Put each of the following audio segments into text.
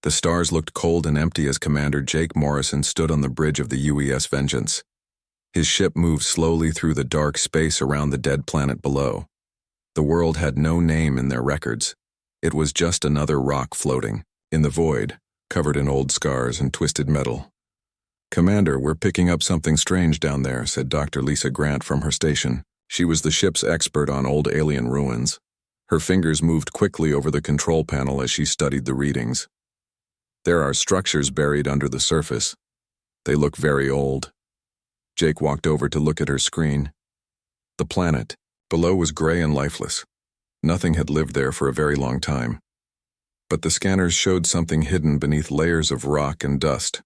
The stars looked cold and empty as Commander Jake Morrison stood on the bridge of the UES Vengeance. His ship moved slowly through the dark space around the dead planet below. The world had no name in their records. It was just another rock floating in the void, covered in old scars and twisted metal. "Commander, we're picking up something strange down there," said Dr. Lisa Grant from her station. She was the ship's expert on old alien ruins. Her fingers moved quickly over the control panel as she studied the readings. "There are structures buried under the surface. They look very old." Jake walked over to look at her screen. The planet below was gray and lifeless. Nothing had lived there for a very long time. But the scanners showed something hidden beneath layers of rock and dust.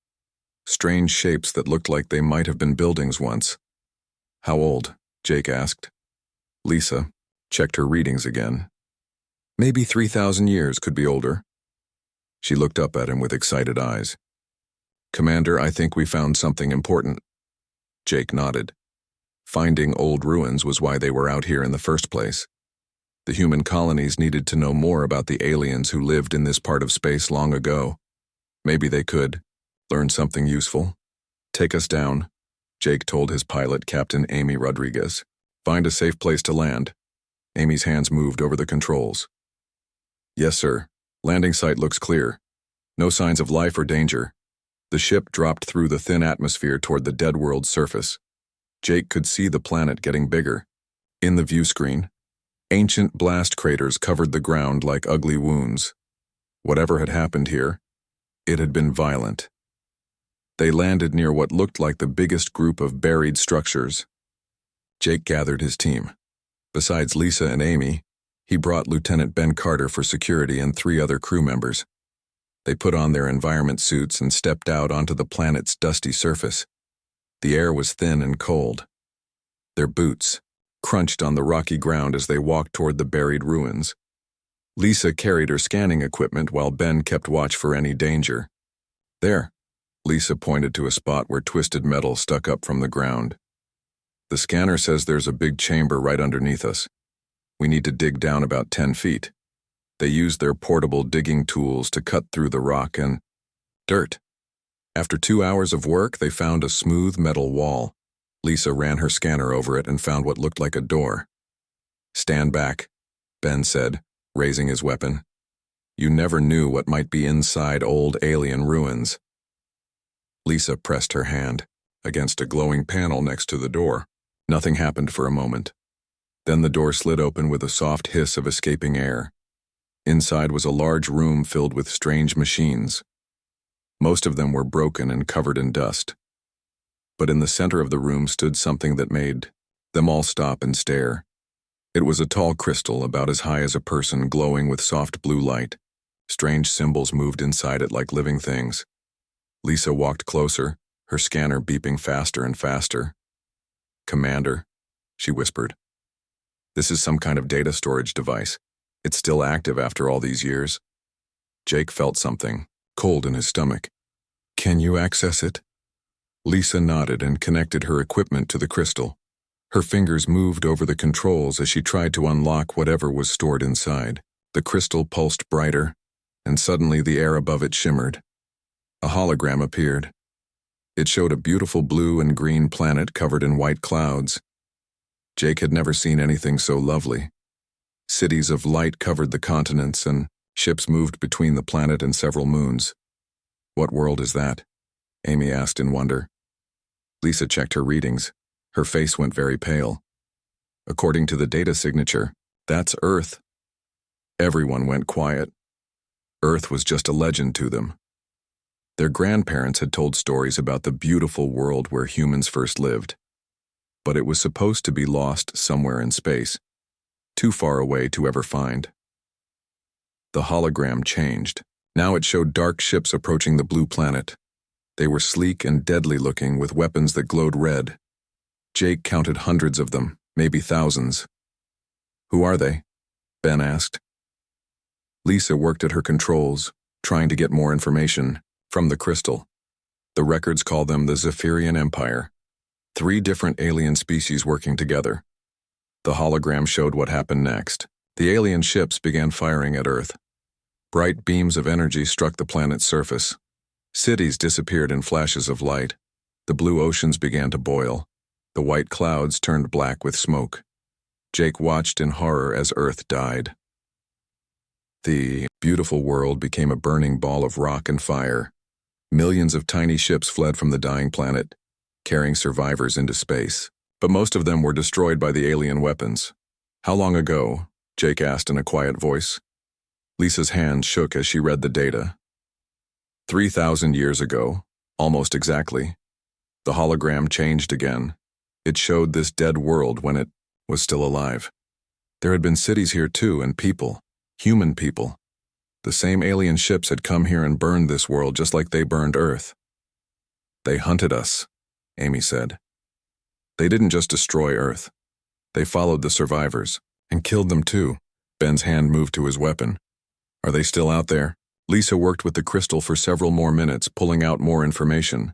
Strange shapes that looked like they might have been buildings once. "How old?" Jake asked. Lisa checked her readings again. "Maybe 3,000 years, could be older." She looked up at him with excited eyes. "Commander, I think we found something important." Jake nodded. Finding old ruins was why they were out here in the first place. The human colonies needed to know more about the aliens who lived in this part of space long ago. Maybe they could learn something useful. "Take us down," Jake told his pilot, Captain Amy Rodriguez. "Find a safe place to land." Amy's hands moved over the controls. "Yes, sir. Landing site looks clear. No signs of life or danger." The ship dropped through the thin atmosphere toward the dead world's surface. Jake could see the planet getting bigger. In the view screen, ancient blast craters covered the ground like ugly wounds. Whatever had happened here, it had been violent. They landed near what looked like the biggest group of buried structures. Jake gathered his team. Besides Lisa and Amy, he brought Lieutenant Ben Carter for security and 3 other crew members. They put on their environment suits and stepped out onto the planet's dusty surface. The air was thin and cold. Their boots crunched on the rocky ground as they walked toward the buried ruins. Lisa carried her scanning equipment while Ben kept watch for any danger. "There," Lisa pointed to a spot where twisted metal stuck up from the ground. "The scanner says there's a big chamber right underneath us. We need to dig down about 10 feet. They used their portable digging tools to cut through the rock and dirt. After 2 hours of work, they found a smooth metal wall. Lisa ran her scanner over it and found what looked like a door. "Stand back," Ben said, raising his weapon. "You never knew what might be inside old alien ruins." Lisa pressed her hand against a glowing panel next to the door. Nothing happened for a moment. Then the door slid open with a soft hiss of escaping air. Inside was a large room filled with strange machines. Most of them were broken and covered in dust. But in the center of the room stood something that made them all stop and stare. It was a tall crystal about as high as a person, glowing with soft blue light. Strange symbols moved inside it like living things. Lisa walked closer, her scanner beeping faster and faster. "Commander," she whispered. "This is some kind of data storage device. It's still active after all these years." Jake felt something cold in his stomach. "Can you access it?" Lisa nodded and connected her equipment to the crystal. Her fingers moved over the controls as she tried to unlock whatever was stored inside. The crystal pulsed brighter, and suddenly the air above it shimmered. A hologram appeared. It showed a beautiful blue and green planet covered in white clouds. Jake had never seen anything so lovely. Cities of light covered the continents, and ships moved between the planet and several moons. "What world is that?" Amy asked in wonder. Lisa checked her readings. Her face went very pale. "According to the data signature, that's Earth." Everyone went quiet. Earth was just a legend to them. Their grandparents had told stories about the beautiful world where humans first lived. But it was supposed to be lost somewhere in space, too far away to ever find. The hologram changed. Now it showed dark ships approaching the blue planet. They were sleek and deadly looking, with weapons that glowed red. Jake counted hundreds of them, maybe thousands. "Who are they?" Ben asked. Lisa worked at her controls, trying to get more information from the crystal. The records call them the Zephyrian Empire, 3 different alien species working together. The hologram showed what happened next. The alien ships began firing at Earth. Bright beams of energy struck the planet's surface. Cities disappeared in flashes of light. The blue oceans began to boil. The white clouds turned black with smoke. Jake watched in horror as Earth died. The beautiful world became a burning ball of rock and fire. Millions of tiny ships fled from the dying planet, carrying survivors into space. But most of them were destroyed by the alien weapons. "How long ago?" Jake asked in a quiet voice. Lisa's hand shook as she read the data. 3,000 years ago, almost exactly. The hologram changed again. It showed this dead world when it was still alive. There had been cities here too, and people, human people. The same alien ships had come here and burned this world just like they burned Earth. "They hunted us," Amy said. "They didn't just destroy Earth. They followed the survivors and killed them too." Ben's hand moved to his weapon. "Are they still out there?" Lisa worked with the crystal for several more minutes, pulling out more information.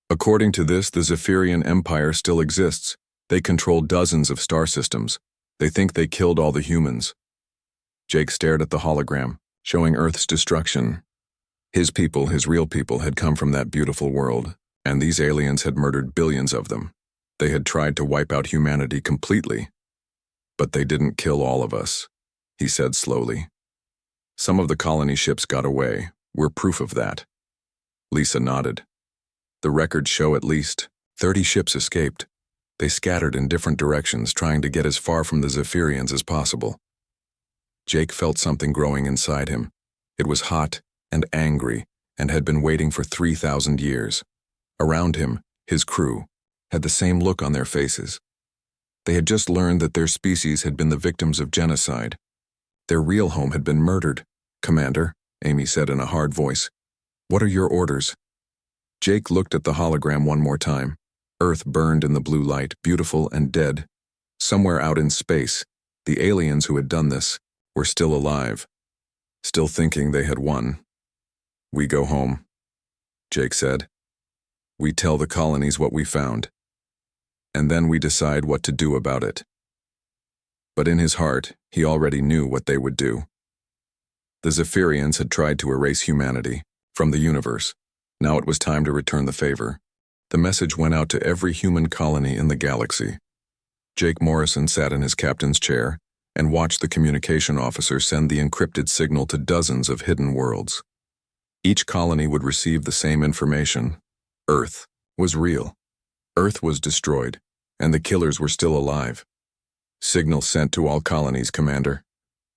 "According to this, the Zephyrian Empire still exists. They control dozens of star systems. They think they killed all the humans." Jake stared at the hologram, showing Earth's destruction. His people, his real people, had come from that beautiful world, and these aliens had murdered billions of them. They had tried to wipe out humanity completely. "But they didn't kill all of us," he said slowly. "Some of the colony ships got away. We're proof of that." Lisa nodded. "The records show at least 30 ships escaped. They scattered in different directions, trying to get as far from the Zephyrians as possible." Jake felt something growing inside him. It was hot and angry, and had been waiting for 3,000 years. Around him, his crew, had the same look on their faces. They had just learned that their species had been the victims of genocide. Their real home had been murdered. "Commander," Amy said in a hard voice, "what are your orders?" Jake looked at the hologram one more time. Earth burned in the blue light, beautiful and dead. Somewhere out in space, the aliens who had done this were still alive, still thinking they had won. "We go home," Jake said. "We tell the colonies what we found, and then we decide what to do about it." But in his heart, he already knew what they would do. The Zephyrians had tried to erase humanity from the universe. Now it was time to return the favor. The message went out to every human colony in the galaxy. Jake Morrison sat in his captain's chair and watched the communication officer send the encrypted signal to dozens of hidden worlds. Each colony would receive the same information. Earth was real. Earth was destroyed, and the killers were still alive. "Signal sent to all colonies, Commander,"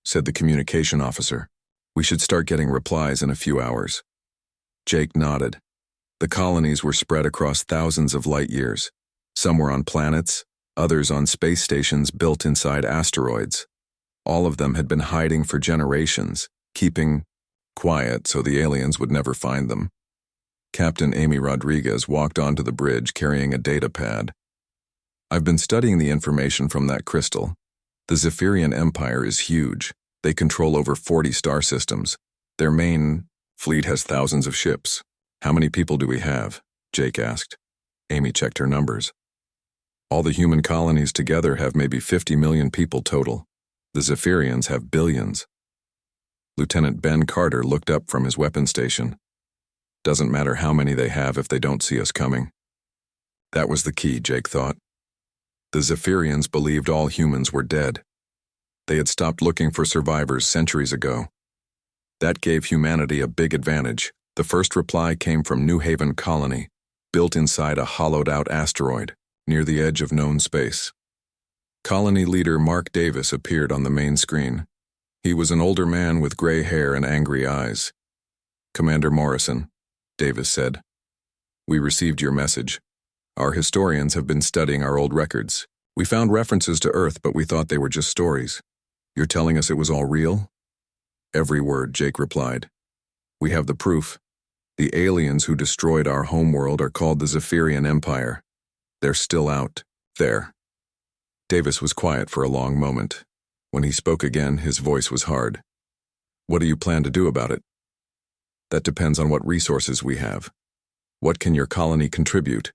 said the communication officer. "We should start getting replies in a few hours." Jake nodded. The colonies were spread across thousands of light years. Some were on planets, others on space stations built inside asteroids. All of them had been hiding for generations, keeping quiet so the aliens would never find them. Captain Amy Rodriguez walked onto the bridge carrying a data pad. "I've been studying the information from that crystal. The Zephyrian Empire is huge. They control over 40 star systems. Their main fleet has thousands of ships." "How many people do we have?" Jake asked. Amy checked her numbers. "All the human colonies together have maybe 50 million people total. The Zephyrians have billions." Lieutenant Ben Carter looked up from his weapon station. "Doesn't matter how many they have if they don't see us coming." That was the key, Jake thought. The Zephyrians believed all humans were dead. They had stopped looking for survivors centuries ago. That gave humanity a big advantage. The first reply came from New Haven Colony, built inside a hollowed-out asteroid, near the edge of known space. Colony leader Mark Davis appeared on the main screen. He was an older man with gray hair and angry eyes. "Commander Morrison," Davis said, "we received your message. Our historians have been studying our old records. We found references to Earth, but we thought they were just stories. You're telling us it was all real?" "Every word," Jake replied. "We have the proof. The aliens who destroyed our homeworld are called the Zephyrian Empire. They're still out there." Davis was quiet for a long moment. When he spoke again, his voice was hard. "What do you plan to do about it?" "That depends on what resources we have. What can your colony contribute?"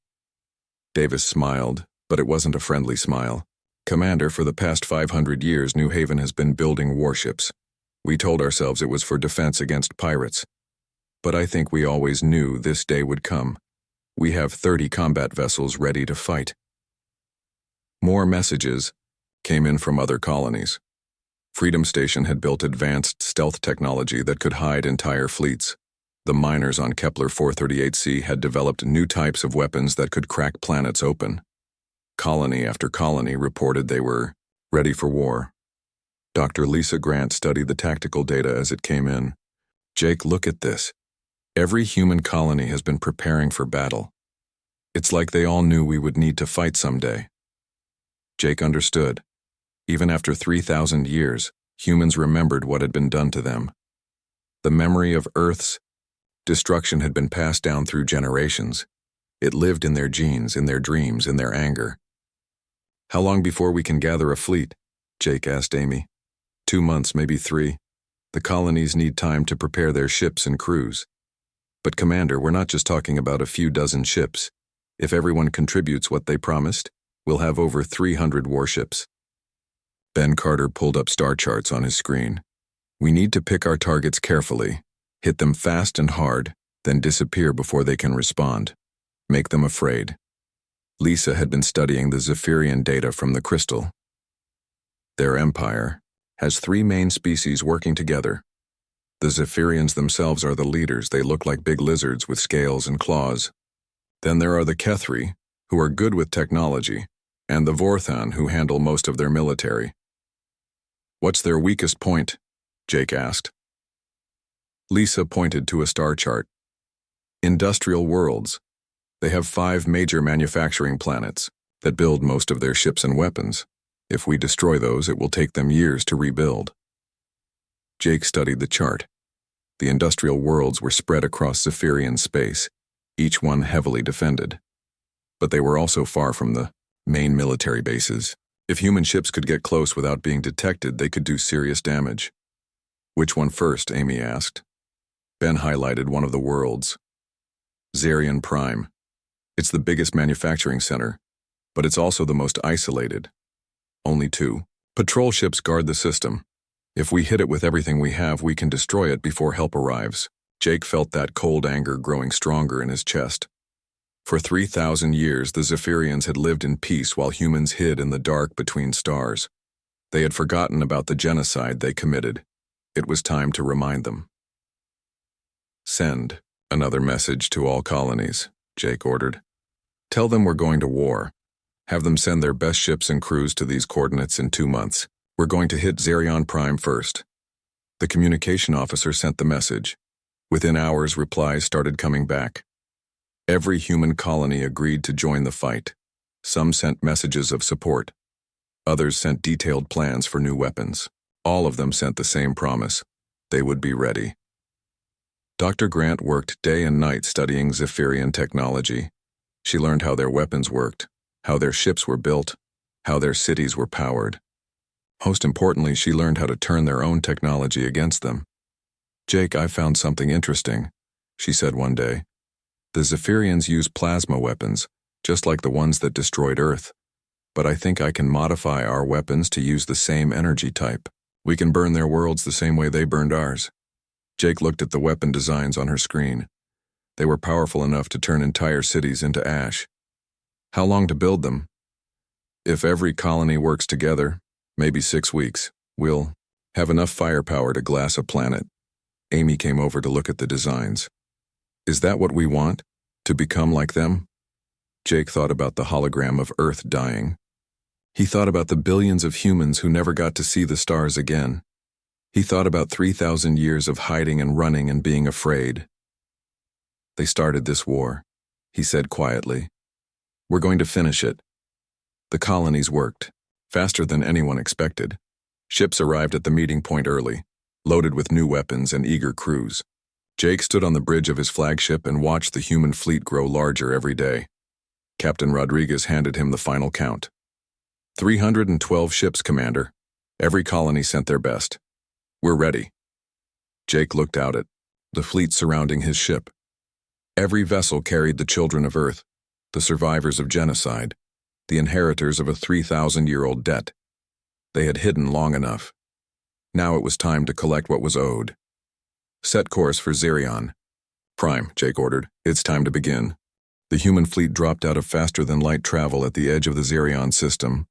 Davis smiled, but it wasn't a friendly smile. "Commander, for the past 500 years, New Haven has been building warships. We told ourselves it was for defense against pirates. But I think we always knew this day would come. We have 30 combat vessels ready to fight. More messages came in from other colonies. Freedom Station had built advanced stealth technology that could hide entire fleets. The miners on Kepler 438c had developed new types of weapons that could crack planets open. Colony after colony reported they were ready for war. Dr. Lisa Grant studied the tactical data as it came in. Jake, look at this. Every human colony has been preparing for battle. It's like they all knew we would need to fight someday. Jake understood. Even after 3,000 years, humans remembered what had been done to them. The memory of Earth's destruction had been passed down through generations. It lived in their genes, in their dreams, in their anger. How long before we can gather a fleet? Jake asked Amy. 2 months, maybe 3. The colonies need time to prepare their ships and crews. But Commander, we're not just talking about a few dozen ships. If everyone contributes what they promised, we'll have over 300 warships. Ben Carter pulled up star charts on his screen. We need to pick our targets carefully, hit them fast and hard, then disappear before they can respond. Make them afraid. Lisa had been studying the Zephyrian data from the crystal. Their empire has 3 main species working together. The Zephyrians themselves are the leaders. They look like big lizards with scales and claws. Then there are the Kethri, who are good with technology, and the Vorthan, who handle most of their military. What's their weakest point? Jake asked. Lisa pointed to a star chart. Industrial worlds. They have 5 major manufacturing planets that build most of their ships and weapons. If we destroy those, it will take them years to rebuild. Jake studied the chart. The industrial worlds were spread across Zephyrian space, each one heavily defended. But they were also far from the main military bases. If human ships could get close without being detected, they could do serious damage. Which one first? Amy asked. Ben highlighted one of the worlds. Zarian Prime. It's the biggest manufacturing center, but it's also the most isolated. Only 2 patrol ships guard the system. If we hit it with everything we have, we can destroy it before help arrives. Jake felt that cold anger growing stronger in his chest. For 3,000 years, the Zephyrians had lived in peace while humans hid in the dark between stars. They had forgotten about the genocide they committed. It was time to remind them. Send another message to all colonies, Jake ordered. Tell them we're going to war. Have them send their best ships and crews to these coordinates in 2 months. We're going to hit Zarion Prime first. The communication officer sent the message. Within hours, replies started coming back. Every human colony agreed to join the fight. Some sent messages of support. Others sent detailed plans for new weapons. All of them sent the same promise. They would be ready. Dr. Grant worked day and night studying Zephyrian technology. She learned how their weapons worked, how their ships were built, how their cities were powered. Most importantly, she learned how to turn their own technology against them. Jake, I found something interesting, she said one day. The Zephyrians use plasma weapons, just like the ones that destroyed Earth. But I think I can modify our weapons to use the same energy type. We can burn their worlds the same way they burned ours. Jake looked at the weapon designs on her screen. They were powerful enough to turn entire cities into ash. How long to build them? If every colony works together, maybe 6 weeks. We'll have enough firepower to glass a planet. Amy came over to look at the designs. Is that what we want? To become like them? Jake thought about the hologram of Earth dying. He thought about the billions of humans who never got to see the stars again. He thought about 3,000 years of hiding and running and being afraid. They started this war, he said quietly. We're going to finish it. The colonies worked, faster than anyone expected. Ships arrived at the meeting point early, loaded with new weapons and eager crews. Jake stood on the bridge of his flagship and watched the human fleet grow larger every day. Captain Rodriguez handed him the final count. 312 ships, Commander. Every colony sent their best. We're ready. Jake looked out at the fleet surrounding his ship. Every vessel carried the children of Earth, the survivors of genocide, the inheritors of a 3,000-year-old debt. They had hidden long enough. Now it was time to collect what was owed. Set course for Zerion. Prime, Jake ordered. It's time to begin. The human fleet dropped out of faster-than-light travel at the edge of the Zerion system.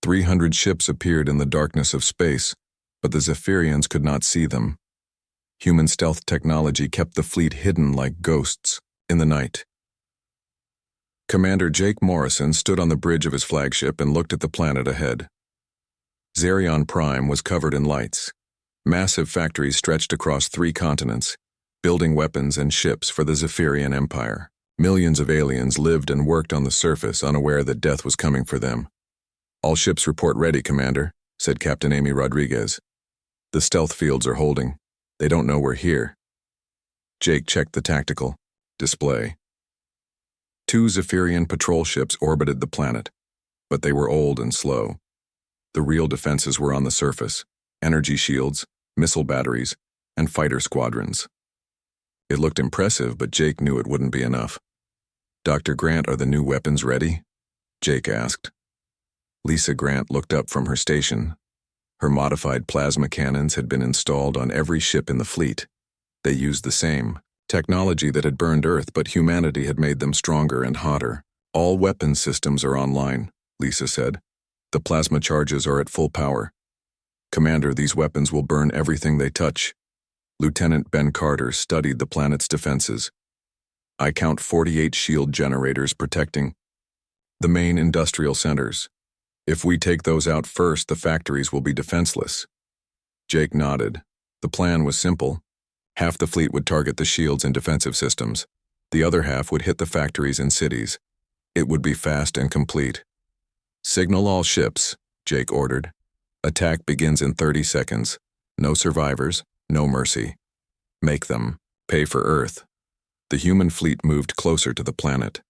300 ships appeared in the darkness of space, but the Zephyrians could not see them. Human stealth technology kept the fleet hidden like ghosts in the night. Commander Jake Morrison stood on the bridge of his flagship and looked at the planet ahead. Zerion Prime was covered in lights. Massive factories stretched across 3 continents, building weapons and ships for the Zephyrian Empire. Millions of aliens lived and worked on the surface, unaware that death was coming for them. "All ships report ready, Commander," said Captain Amy Rodriguez. "The stealth fields are holding. They don't know we're here." Jake checked the tactical display. 2 Zephyrian patrol ships orbited the planet, but they were old and slow. The real defenses were on the surface: energy shields, missile batteries, and fighter squadrons. It looked impressive, but Jake knew it wouldn't be enough. "Dr. Grant, are the new weapons ready?" Jake asked. Lisa Grant looked up from her station. Her modified plasma cannons had been installed on every ship in the fleet. They used the same technology that had burned Earth, but humanity had made them stronger and hotter. "All weapons systems are online," Lisa said. "The plasma charges are at full power. Commander, these weapons will burn everything they touch." Lieutenant Ben Carter studied the planet's defenses. "I count 48 shield generators protecting the main industrial centers. If we take those out first, the factories will be defenseless." Jake nodded. The plan was simple. Half the fleet would target the shields and defensive systems. The other half would hit the factories and cities. It would be fast and complete. "Signal all ships," Jake ordered. "Attack begins in 30 seconds. No survivors, no mercy. Make them pay for Earth." The human fleet moved closer to the planet.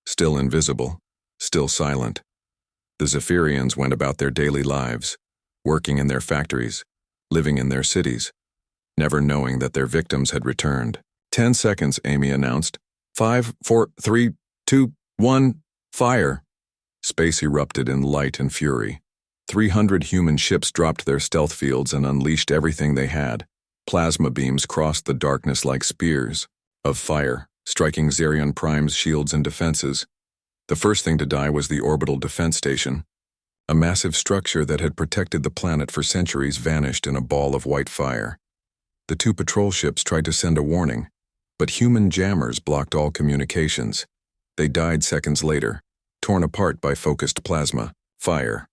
Still invisible, still silent. The Zephyrians went about their daily lives, working in their factories, living in their cities, never knowing that their victims had returned. 10 seconds, Amy announced. 5, 4, 3, 2, 1, fire. Space erupted in light and fury. 300 human ships dropped their stealth fields and unleashed everything they had. Plasma beams crossed the darkness like spears of fire, striking Zerion Prime's shields and defenses. The first thing to die was the orbital defense station. A massive structure that had protected the planet for centuries vanished in a ball of white fire. The 2 patrol ships tried to send a warning, but human jammers blocked all communications. They died seconds later, torn apart by focused plasma fire.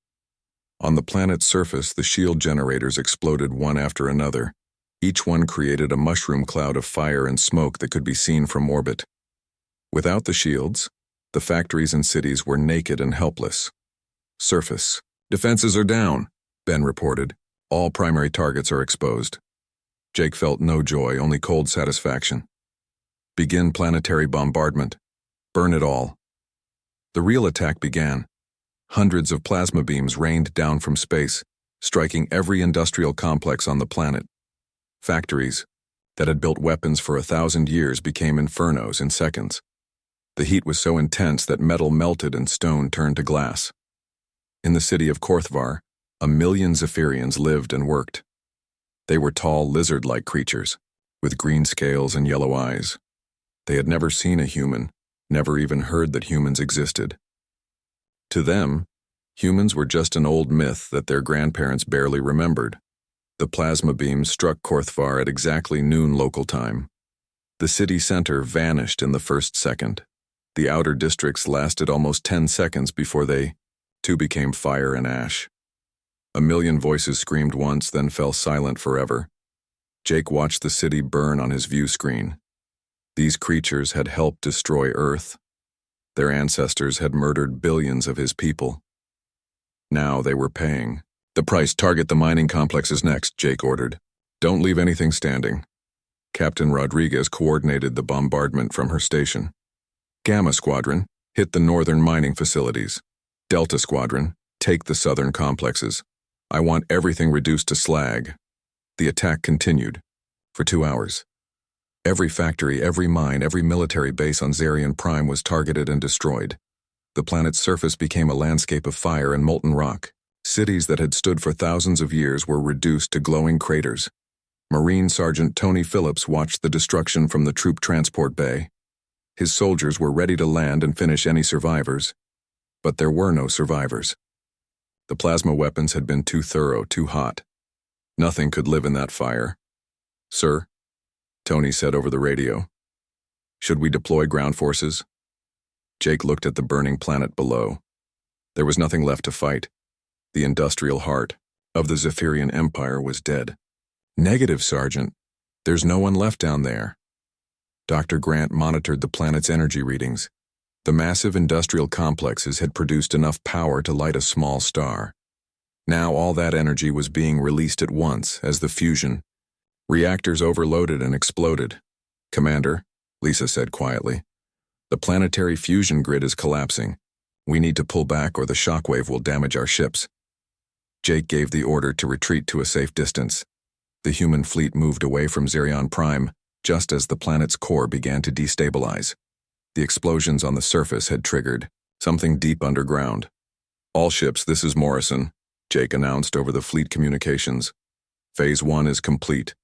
On the planet's surface, the shield generators exploded one after another. Each one created a mushroom cloud of fire and smoke that could be seen from orbit. Without the shields, the factories and cities were naked and helpless. "Surface defenses are down," Ben reported. "All primary targets are exposed." Jake felt no joy, only cold satisfaction. "Begin planetary bombardment. Burn it all." The real attack began. Hundreds of plasma beams rained down from space, striking every industrial complex on the planet. Factories that had built weapons for 1,000 years became infernos in seconds. The heat was so intense that metal melted and stone turned to glass. In the city of Korthvar, 1 million Zephyrians lived and worked. They were tall, lizard-like creatures, with green scales and yellow eyes. They had never seen a human, never even heard that humans existed. To them, humans were just an old myth that their grandparents barely remembered. The plasma beams struck Korthvar at exactly noon local time. The city center vanished in the first second. The outer districts lasted almost 10 seconds before they, too, became fire and ash. 1 million voices screamed once, then fell silent forever. Jake watched the city burn on his view screen. These creatures had helped destroy Earth. Their ancestors had murdered billions of his people. Now they were paying the price. "Target the mining complexes next," Jake ordered. "Don't leave anything standing." Captain Rodriguez coordinated the bombardment from her station. "Gamma Squadron, hit the northern mining facilities. Delta Squadron, take the southern complexes. I want everything reduced to slag." The attack continued for 2 hours. Every factory, every mine, every military base on Zerion Prime was targeted and destroyed. The planet's surface became a landscape of fire and molten rock. Cities that had stood for thousands of years were reduced to glowing craters. Marine Sergeant Tony Phillips watched the destruction from the troop transport bay. His soldiers were ready to land and finish any survivors. But there were no survivors. The plasma weapons had been too thorough, too hot. Nothing could live in that fire. "Sir," Tony said over the radio, "should we deploy ground forces?" Jake looked at the burning planet below. There was nothing left to fight. The industrial heart of the Zephyrian Empire was dead. "Negative, Sergeant. There's no one left down there." Dr. Grant monitored the planet's energy readings. The massive industrial complexes had produced enough power to light a small star. Now all that energy was being released at once as the fusion reactors overloaded and exploded. "Commander," Lisa said quietly, "the planetary fusion grid is collapsing. We need to pull back or the shockwave will damage our ships." Jake gave the order to retreat to a safe distance. The human fleet moved away from Zerion Prime just as the planet's core began to destabilize. The explosions on the surface had triggered something deep underground. "All ships, this is Morrison," Jake announced over the fleet communications. "Phase 1 is complete.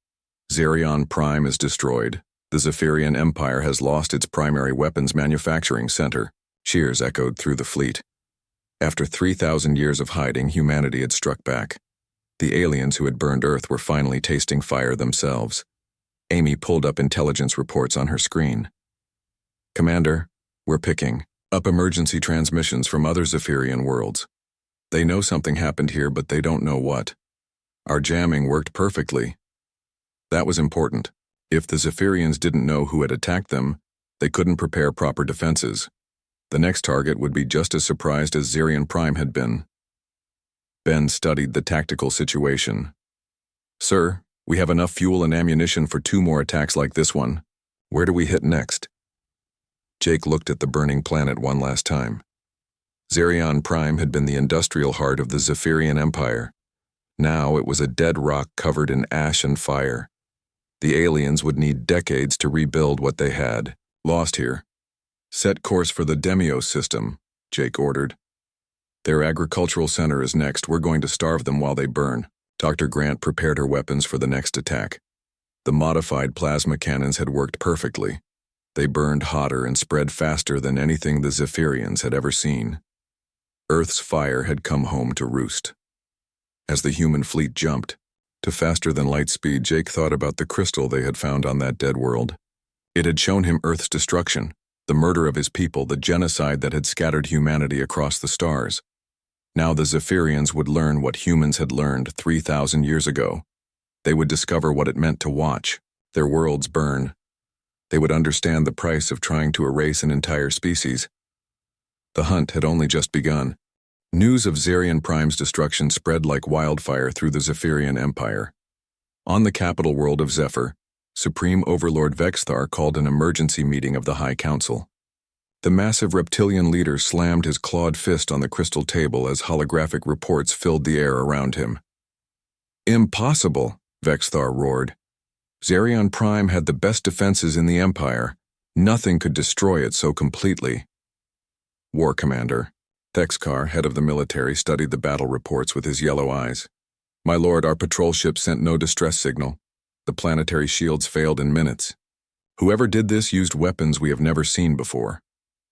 Zerion Prime is destroyed. The Zephyrian Empire has lost its primary weapons manufacturing center." Cheers echoed through the fleet. After 3,000 years of hiding, humanity had struck back. The aliens who had burned Earth were finally tasting fire themselves. Amy pulled up intelligence reports on her screen. "Commander, we're picking up emergency transmissions from other Zephyrian worlds. They know something happened here, but they don't know what. Our jamming worked perfectly." That was important. If the Zephyrians didn't know who had attacked them, they couldn't prepare proper defenses. The next target would be just as surprised as Zerion Prime had been. Ben studied the tactical situation. "Sir, we have enough fuel and ammunition for 2 more attacks like this one. Where do we hit next?" Jake looked at the burning planet one last time. Zerion Prime had been the industrial heart of the Zephyrian Empire. Now it was a dead rock covered in ash and fire. The aliens would need decades to rebuild what they had lost here. "Set course for the Demios system," Jake ordered. "Their agricultural center is next. We're going to starve them while they burn." Dr. Grant prepared her weapons for the next attack. The modified plasma cannons had worked perfectly. They burned hotter and spread faster than anything the Zephyrians had ever seen. Earth's fire had come home to roost. As the human fleet jumped to faster-than-light speed, Jake thought about the crystal they had found on that dead world. It had shown him Earth's destruction, the murder of his people, the genocide that had scattered humanity across the stars. Now the Zephyrians would learn what humans had learned 3,000 years ago. They would discover what it meant to watch their worlds burn. They would understand the price of trying to erase an entire species. The hunt had only just begun. News of Zerion Prime's destruction spread like wildfire through the Zephyrian Empire. On the capital world of Zephyr, Supreme Overlord Vexthar called an emergency meeting of the High Council. The massive reptilian leader slammed his clawed fist on the crystal table as holographic reports filled the air around him. "Impossible," Vexthar roared. "Zerion Prime had the best defenses in the Empire. Nothing could destroy it so completely." War Commander Thexkar, head of the military, studied the battle reports with his yellow eyes. "My lord, our patrol ship sent no distress signal. The planetary shields failed in minutes. Whoever did this used weapons we have never seen before."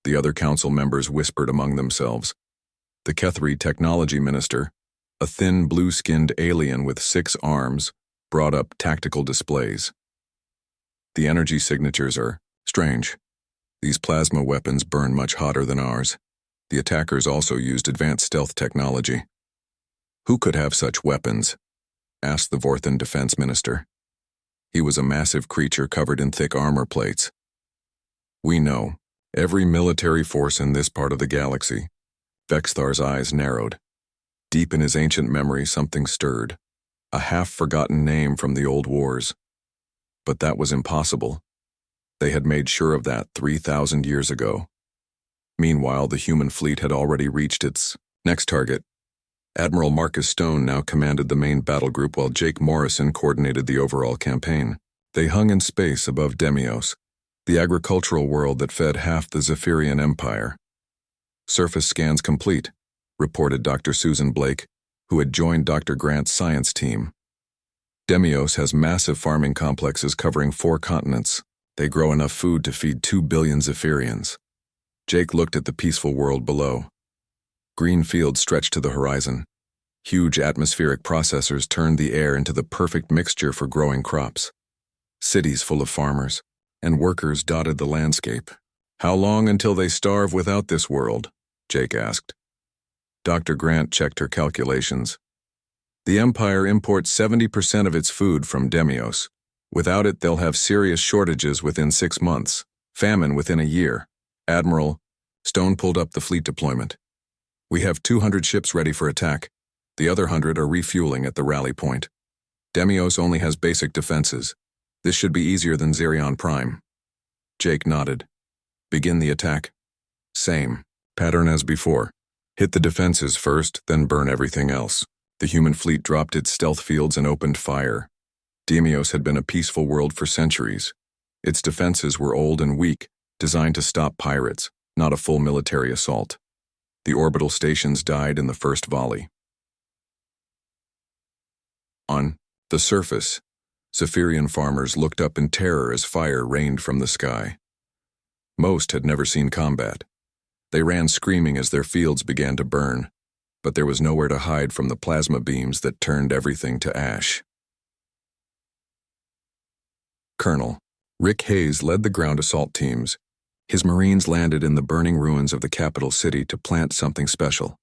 The other council members whispered among themselves. The Kethri technology minister, a thin blue-skinned alien with 6 arms, brought up tactical displays. "The energy signatures are strange. These plasma weapons burn much hotter than ours. The attackers also used advanced stealth technology." "Who could have such weapons?" asked the Vorthan defense minister. He was a massive creature covered in thick armor plates. "We know. Every military force in this part of the galaxy." Vexthar's eyes narrowed. Deep in his ancient memory, something stirred. A half-forgotten name from the old wars. But that was impossible. They had made sure of that 3,000 years ago. Meanwhile, the human fleet had already reached its next target. Admiral Marcus Stone now commanded the main battle group while Jake Morrison coordinated the overall campaign. They hung in space above Demios, the agricultural world that fed half the Zephyrian Empire. "Surface scans complete," reported Dr. Susan Blake, who had joined Dr. Grant's science team. Demios has massive farming complexes covering 4 continents. They grow enough food to feed 2 billion Zephyrians. Jake looked at the peaceful world below. Green fields stretched to the horizon. Huge atmospheric processors turned the air into the perfect mixture for growing crops. Cities full of farmers and workers dotted the landscape. "How long until they starve without this world?" Jake asked. Dr. Grant checked her calculations. "The Empire imports 70% of its food from Demios. Without it, they'll have serious shortages within 6 months, famine within a year." "Admiral," Stone pulled up the fleet deployment. "We have 200 ships ready for attack. The other 100 are refueling at the rally point. Demios only has basic defenses. This should be easier than Xerion Prime." Jake nodded. "Begin the attack." "Same pattern as before. Hit the defenses first, then burn everything else." The human fleet dropped its stealth fields and opened fire. Demios had been a peaceful world for centuries. Its defenses were old and weak, designed to stop pirates, not a full military assault. The orbital stations died in the first volley. On the surface, Zephyrian farmers looked up in terror as fire rained from the sky. Most had never seen combat. They ran screaming as their fields began to burn, but there was nowhere to hide from the plasma beams that turned everything to ash. Colonel Rick Hayes led the ground assault teams. His Marines landed in the burning ruins of the capital city to plant something special.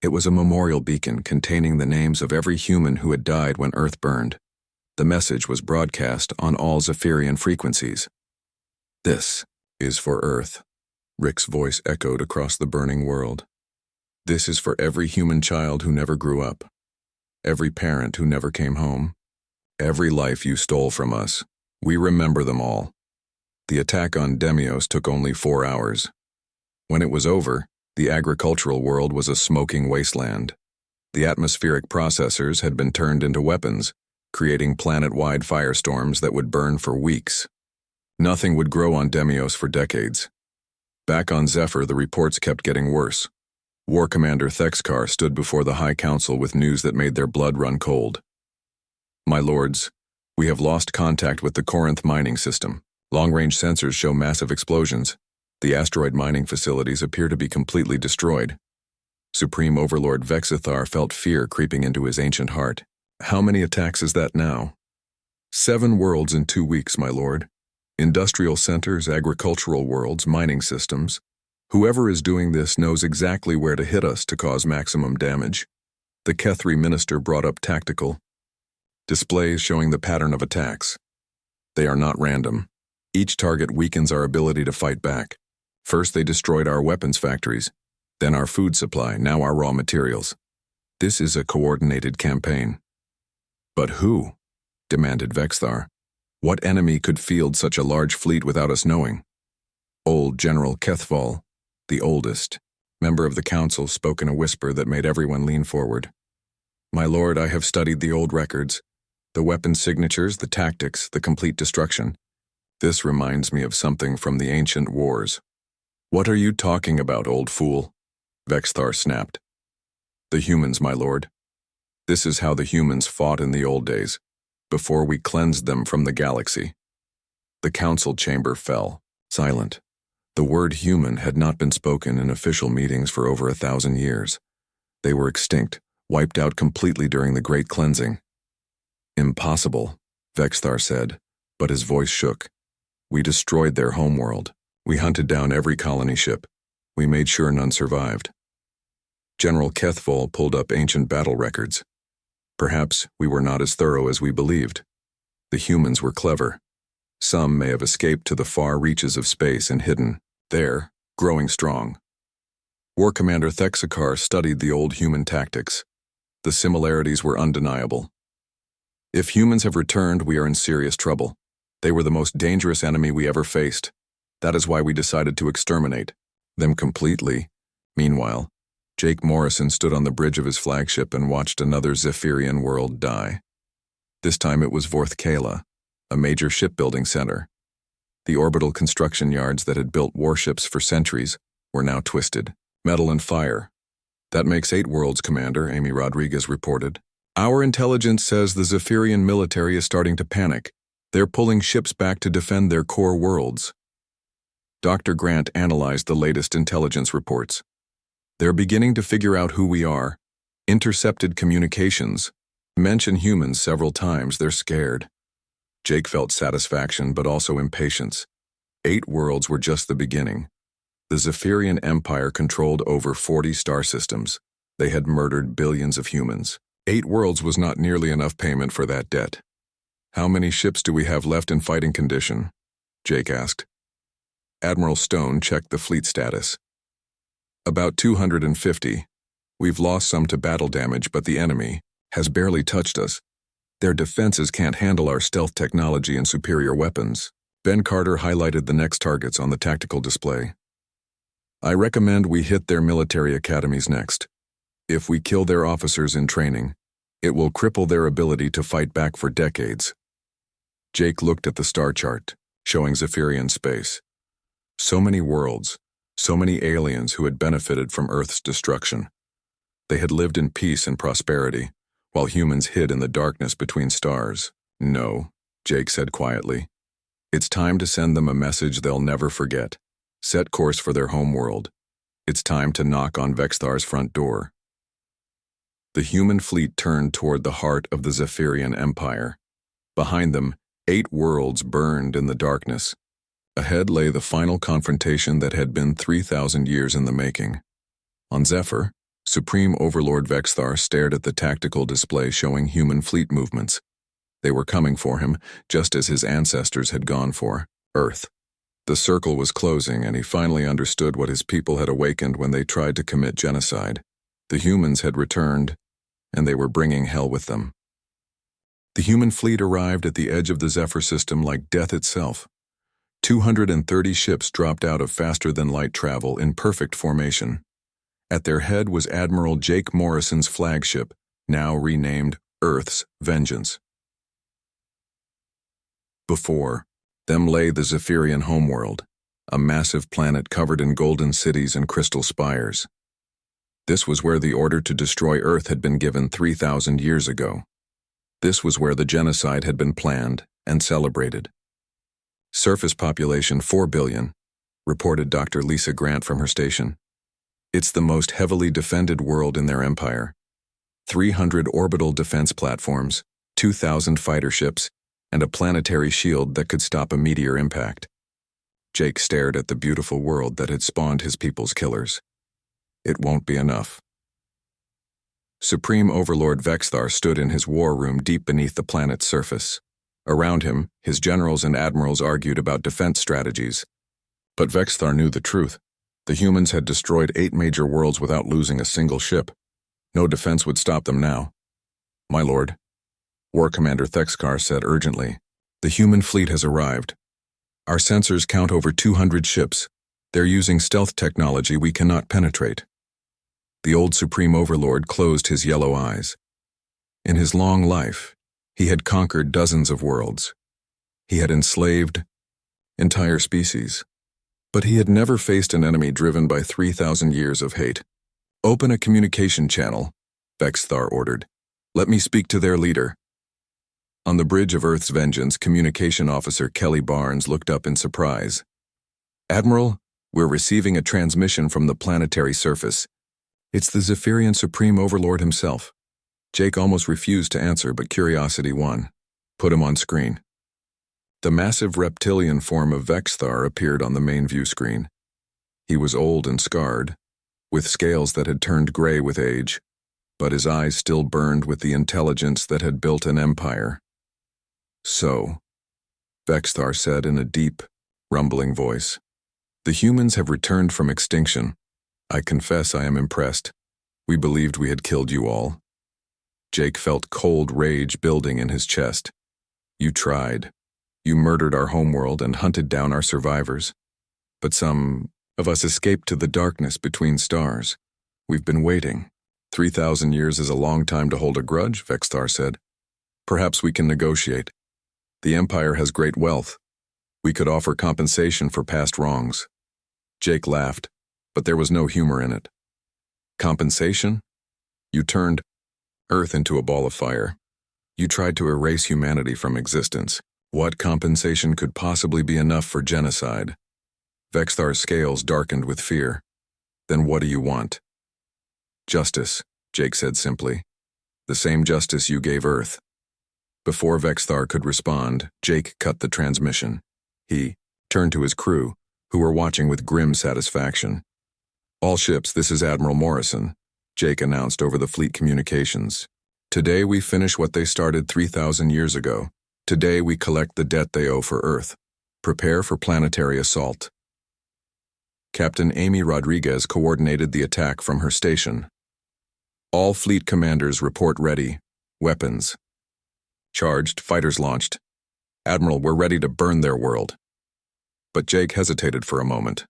It was a memorial beacon containing the names of every human who had died when Earth burned. The message was broadcast on all Zephyrian frequencies. "This is for Earth," Rick's voice echoed across the burning world. "This is for every human child who never grew up, every parent who never came home, every life you stole from us. We remember them all." The attack on Demios took only 4 hours. When it was over, the agricultural world was a smoking wasteland. The atmospheric processors had been turned into weapons, creating planet-wide firestorms that would burn for weeks. Nothing would grow on Demios for decades. Back on Zephyr, the reports kept getting worse. War Commander Thexkar stood before the High Council with news that made their blood run cold. "My lords, we have lost contact with the Corinth mining system. Long-range sensors show massive explosions. The asteroid mining facilities appear to be completely destroyed." Supreme Overlord Vexithar felt fear creeping into his ancient heart. "How many attacks is that now?" 7 worlds in 2 weeks, my lord. Industrial centers, agricultural worlds, mining systems. Whoever is doing this knows exactly where to hit us to cause maximum damage." The Kethri minister brought up tactical displays showing the pattern of attacks. "They are not random. Each target weakens our ability to fight back. First they destroyed our weapons factories, then our food supply, now our raw materials. This is a coordinated campaign." "But who?" demanded Vexthar. "What enemy could field such a large fleet without us knowing?" Old General Kethval, the oldest member of the council, spoke in a whisper that made everyone lean forward. "My lord, I have studied the old records, the weapon signatures, the tactics, the complete destruction. This reminds me of something from the ancient wars." "What are you talking about, old fool?" Vexthar snapped. "The humans, my lord. This is how the humans fought in the old days, before we cleansed them from the galaxy." The council chamber fell, silent. The word human had not been spoken in official meetings for over 1,000 years. They were extinct, wiped out completely during the Great Cleansing. "Impossible," Vexthar said, but his voice shook. "We destroyed their homeworld. We hunted down every colony ship. We made sure none survived." General Kethval pulled up ancient battle records. "Perhaps we were not as thorough as we believed. The humans were clever. Some may have escaped to the far reaches of space and hidden there, growing strong." War Commander Thexakar studied the old human tactics. The similarities were undeniable. "If humans have returned, we are in serious trouble. They were the most dangerous enemy we ever faced. That is why we decided to exterminate them completely." Meanwhile, Jake Morrison stood on the bridge of his flagship and watched another Zephyrian world die. This time it was Vorthkala, a major shipbuilding center. The orbital construction yards that had built warships for centuries were now twisted, metal and fire. That makes 8 worlds, Commander, Amy Rodriguez reported. Our intelligence says the Zephyrian military is starting to panic. They're pulling ships back to defend their core worlds. Dr. Grant analyzed the latest intelligence reports. They're beginning to figure out who we are. Intercepted communications. Mention humans several times. They're scared. Jake felt satisfaction but also impatience. 8 worlds were just the beginning. The Zephyrian Empire controlled over 40 star systems. They had murdered billions of humans. 8 worlds was not nearly enough payment for that debt. How many ships do we have left in fighting condition? Jake asked. Admiral Stone checked the fleet status. About 250. We've lost some to battle damage, but the enemy has barely touched us. Their defenses can't handle our stealth technology and superior weapons. Ben Carter highlighted the next targets on the tactical display. I recommend we hit their military academies next. If we kill their officers in training, it will cripple their ability to fight back for decades. Jake looked at the star chart, showing Zephyrian space. So many worlds, so many aliens who had benefited from Earth's destruction. They had lived in peace and prosperity, while humans hid in the darkness between stars. No, Jake said quietly. It's time to send them a message they'll never forget. Set course for their home world. It's time to knock on Vexthar's front door. The human fleet turned toward the heart of the Zephyrian Empire. Behind them, 8 worlds burned in the darkness. Ahead lay the final confrontation that had been 3,000 years in the making. On Zephyr, Supreme Overlord Vexthar stared at the tactical display showing human fleet movements. They were coming for him, just as his ancestors had gone for Earth. The circle was closing, and he finally understood what his people had awakened when they tried to commit genocide. The humans had returned, and they were bringing hell with them. The human fleet arrived at the edge of the Zephyr system like death itself. 230 ships dropped out of faster-than-light travel in perfect formation. At their head was Admiral Jake Morrison's flagship, now renamed Earth's Vengeance. Before them lay the Zephyrian homeworld, a massive planet covered in golden cities and crystal spires. This was where the order to destroy Earth had been given 3,000 years ago. This was where the genocide had been planned and celebrated. Surface population 4 billion, reported Dr. Lisa Grant from her station. It's the most heavily defended world in their empire. 300 orbital defense platforms, 2,000 fighter ships, and a planetary shield that could stop a meteor impact. Jake stared at the beautiful world that had spawned his people's killers. It won't be enough. Supreme Overlord Vexthar stood in his war room deep beneath the planet's surface. Around him, his generals and admirals argued about defense strategies. But Vexthar knew the truth. The humans had destroyed 8 major worlds without losing a single ship. No defense would stop them now. My lord, War Commander Thexkar said urgently, the human fleet has arrived. Our sensors count over 200 ships. They're using stealth technology we cannot penetrate. The old Supreme Overlord closed his yellow eyes. In his long life, he had conquered dozens of worlds. He had enslaved entire species. But he had never faced an enemy driven by 3,000 years of hate. Open a communication channel, Vexthar ordered. Let me speak to their leader. On the bridge of Earth's Vengeance, Communication Officer Kelly Barnes looked up in surprise. Admiral, we're receiving a transmission from the planetary surface. It's the Zephyrian Supreme Overlord himself. Jake almost refused to answer, but curiosity won. Put him on screen. The massive reptilian form of Vexthar appeared on the main view screen. He was old and scarred, with scales that had turned gray with age, but his eyes still burned with the intelligence that had built an empire. So, Vexthar said in a deep, rumbling voice, the humans have returned from extinction. I confess I am impressed. We believed we had killed you all. Jake felt cold rage building in his chest. You tried. You murdered our homeworld and hunted down our survivors. But some of us escaped to the darkness between stars. We've been waiting. 3,000 years is a long time to hold a grudge, Vexthar said. Perhaps we can negotiate. The Empire has great wealth. We could offer compensation for past wrongs. Jake laughed, but there was no humor in it. Compensation? You turned Earth into a ball of fire. You tried to erase humanity from existence. What compensation could possibly be enough for genocide? Vexthar's scales darkened with fear. Then what do you want? Justice, Jake said simply. The same justice you gave Earth. Before Vexthar could respond, Jake cut the transmission. He turned to his crew, who were watching with grim satisfaction. All ships, this is Admiral Morrison, Jake announced over the fleet communications. Today we finish what they started 3,000 years ago. Today we collect the debt they owe for Earth. Prepare for planetary assault. Captain Amy Rodriguez coordinated the attack from her station. All fleet commanders report ready. Weapons. Charged, fighters launched. Admiral, we're ready to burn their world. But Jake hesitated for a moment.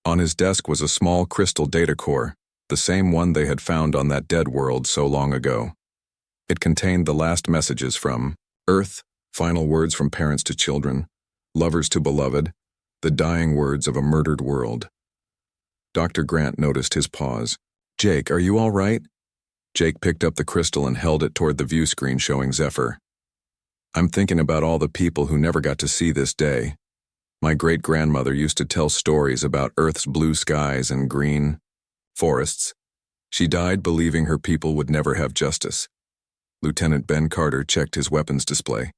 On his desk was a small crystal data core, the same one they had found on that dead world so long ago. It contained the last messages from Earth, final words from parents to children, lovers to beloved, the dying words of a murdered world. Dr. Grant noticed his pause. Jake, are you all right? Jake picked up the crystal and held it toward the view screen showing Zephyr. I'm thinking about all the people who never got to see this day. My great-grandmother used to tell stories about Earth's blue skies and green forests. She died believing her people would never have justice. Lieutenant Ben Carter checked his weapons display.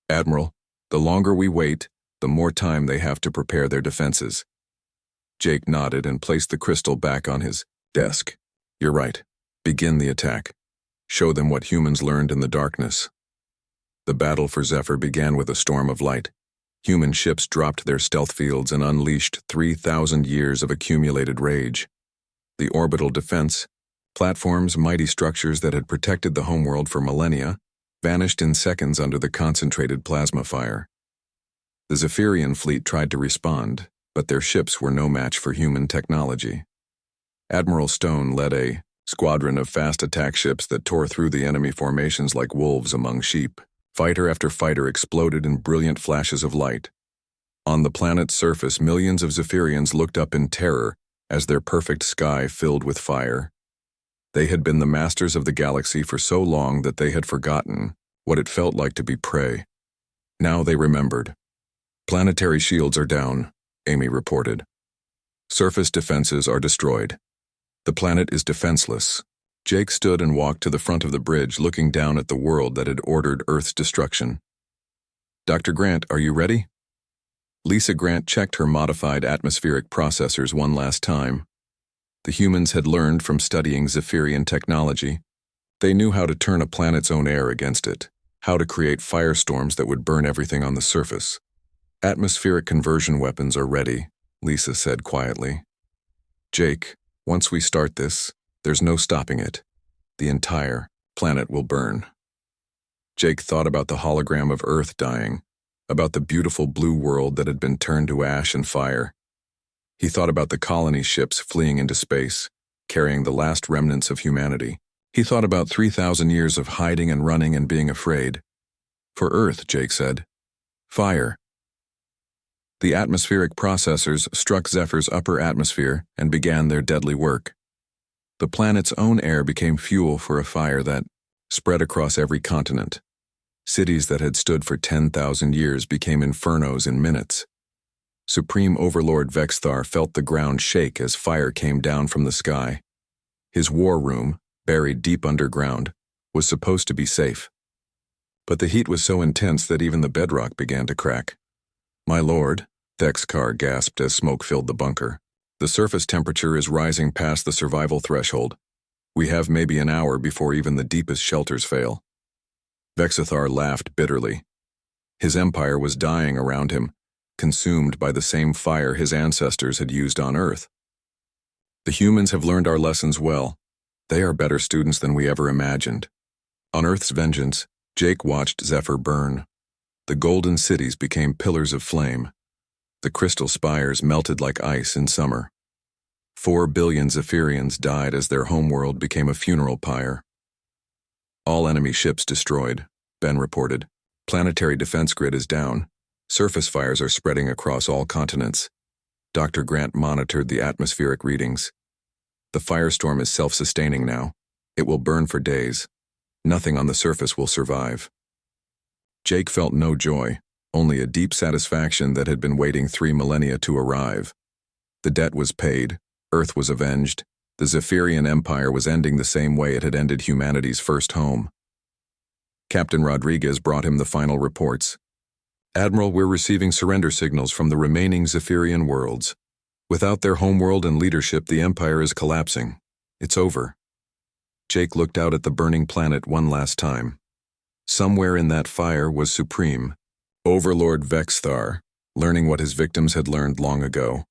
Admiral, the longer we wait, the more time they have to prepare their defenses. Jake nodded and placed the crystal back on his desk. You're right. Begin the attack. Show them what humans learned in the darkness. The battle for Zephyr began with a storm of light. Human ships dropped their stealth fields and unleashed 3,000 years of accumulated rage. The orbital defense, platforms, mighty structures that had protected the homeworld for millennia, vanished in seconds under the concentrated plasma fire. The Zephyrian fleet tried to respond, but their ships were no match for human technology. Admiral Stone led a squadron of fast attack ships that tore through the enemy formations like wolves among sheep. Fighter after fighter exploded in brilliant flashes of light. On the planet's surface, millions of Zephyrians looked up in terror as their perfect sky filled with fire. They had been the masters of the galaxy for so long that they had forgotten what it felt like to be prey. Now they remembered. Planetary shields are down, Amy reported. Surface defenses are destroyed. The planet is defenseless. Jake stood and walked to the front of the bridge, looking down at the world that had ordered Earth's destruction. Dr. Grant, are you ready? Lisa Grant checked her modified atmospheric processors one last time. The humans had learned from studying Zephyrian technology. They knew how to turn a planet's own air against it, how to create firestorms that would burn everything on the surface. Atmospheric conversion weapons are ready, Lisa said quietly. Jake, once we start this, there's no stopping it. The entire planet will burn. Jake thought about the hologram of Earth dying, about the beautiful blue world that had been turned to ash and fire. He thought about the colony ships fleeing into space, carrying the last remnants of humanity. He thought about 3,000 years of hiding and running and being afraid. For Earth, Jake said. Fire. The atmospheric processors struck Zephyr's upper atmosphere and began their deadly work. The planet's own air became fuel for a fire that spread across every continent. Cities that had stood for 10,000 years became infernos in minutes. Supreme Overlord Vexthar felt the ground shake as fire came down from the sky. His war room, buried deep underground, was supposed to be safe. But the heat was so intense that even the bedrock began to crack. My lord, Vexthar gasped as smoke filled the bunker. The surface temperature is rising past the survival threshold. We have maybe an hour before even the deepest shelters fail. Vexthar laughed bitterly. His empire was dying around him, consumed by the same fire his ancestors had used on Earth. The humans have learned our lessons well. They are better students than we ever imagined. On Earth's vengeance, Jake watched Zephyr burn. The golden cities became pillars of flame. The crystal spires melted like ice in summer. 4 billion Zephyrians died as their homeworld became a funeral pyre. All enemy ships destroyed, Ben reported. Planetary defense grid is down. Surface fires are spreading across all continents. Dr. Grant monitored the atmospheric readings. The firestorm is self-sustaining now. It will burn for days. Nothing on the surface will survive. Jake felt no joy, only a deep satisfaction that had been waiting 3 millennia to arrive. The debt was paid, Earth was avenged, the Zephyrian Empire was ending the same way it had ended humanity's first home. Captain Rodriguez brought him the final reports. "Admiral, we're receiving surrender signals from the remaining Zephyrian worlds. Without their homeworld and leadership, the Empire is collapsing. It's over." Jake looked out at the burning planet one last time. Somewhere in that fire was Supreme, Overlord Vexthar, learning what his victims had learned long ago,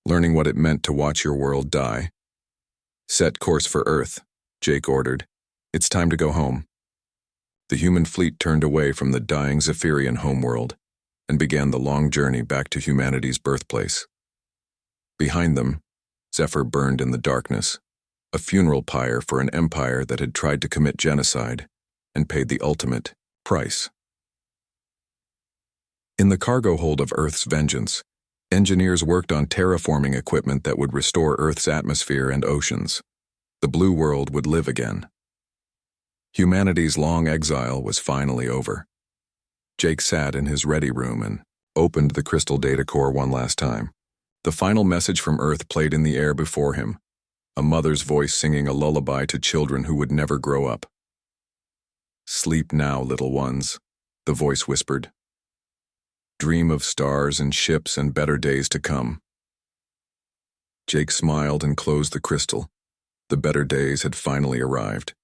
learning what it meant to watch your world die. "Set course for Earth," Jake ordered. "It's time to go home." The human fleet turned away from the dying Zephyrian homeworld and began the long journey back to humanity's birthplace. Behind them, Zephyr burned in the darkness, a funeral pyre for an empire that had tried to commit genocide and paid the ultimate price. In the cargo hold of Earth's vengeance, engineers worked on terraforming equipment that would restore Earth's atmosphere and oceans. The blue world would live again. Humanity's long exile was finally over. Jake sat in his ready room and opened the crystal data core one last time. The final message from Earth played in the air before him, a mother's voice singing a lullaby to children who would never grow up. "Sleep now, little ones," the voice whispered. "Dream of stars and ships and better days to come." Jake smiled and closed the crystal. The better days had finally arrived.